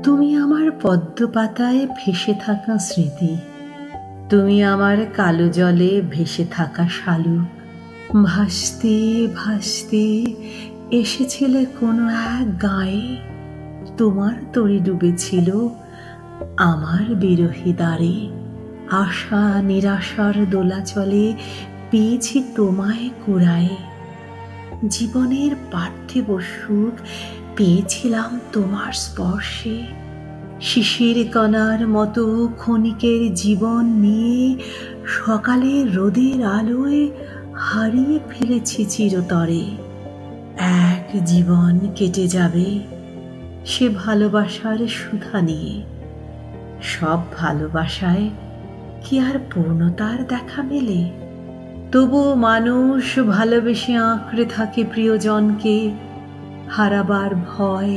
তুমি আমার পদ্ম পাতায় ভেসে থাকা স্মৃতি, তুমি আমার কালো জলে ভেসে থাকা শালুক। ভাসতে ভাসতে এসেছিলে কোনো এক গায়ে, তোমার তরি ডুবেছিল আমার বিরহী দ্বারে। আশা নিরাশার দোলাচলে পেয়েছি তোমায় কুড়ায়ে। জীবনের পার্থিব সুখ পেয়েছিলাম তোমার স্পর্শে। শিশির কণার মতো ক্ষণিকের জীবন নিয়ে সকালের রোদের আলোয় হারিয়ে ফেলেছি চিরতরে। এক জীবন কেটে যাবে সে ভালোবাসার সুধা নিয়ে। সব ভালোবাসায় কি আর পূর্ণতার দেখা মেলে? তবুও মানুষ ভালোবেসে আঁকড়ে থাকে প্রিয়জনকে। হারাবার ভয়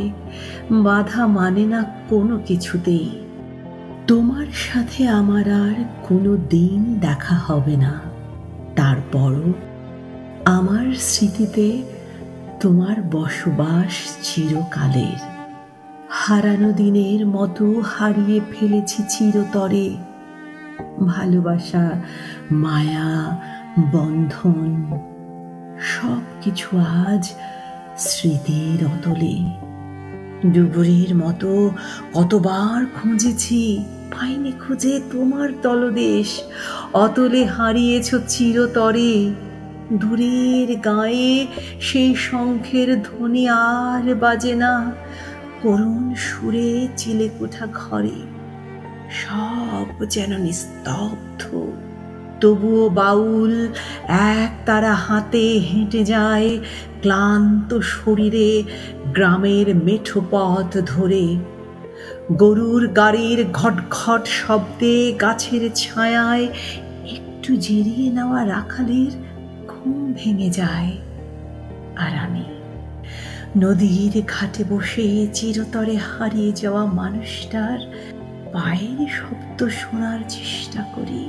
বাধা মানে না কোনো কিছুতেই। তোমার সাথে আমার আর কোনো দিন দেখা হবে না, তারপরও আমার স্মৃতিতে তোমার বসবাস চিরকালের। হারানো দিনের মতো হারিয়ে ফেলেছি চিরতরে ভালোবাসা, মায়া, বন্ধন সব কিছু আজ স্মৃতির অতলে। ডুবুরির মতো কতবার খুঁজেছি, পাইনি খুঁজে তোমার তলদেশ। অতলে হারিয়েছ চিরতরে। দূরের গায়ে সেই শঙ্খের ধ্বনি আর বাজে না। করুণ সুরে চিলেকোঠা ঘরে সব যেন নিস্তব্ধ। তবুও বাউল এক তারা হাতে হেঁটে যায় ক্লান্ত শরীরে গ্রামের মেঠো পথ ধরে। গরুর গাড়ির ঘটঘট শব্দে গাছের ছায়ায় একটু জিরিয়ে নেওয়া রাখালের ঘুম ভেঙে যায়। আর আমি নদীর ঘাটে বসে চিরতরে হারিয়ে যাওয়া মানুষটার পায়ের শব্দ শোনার চেষ্টা করি।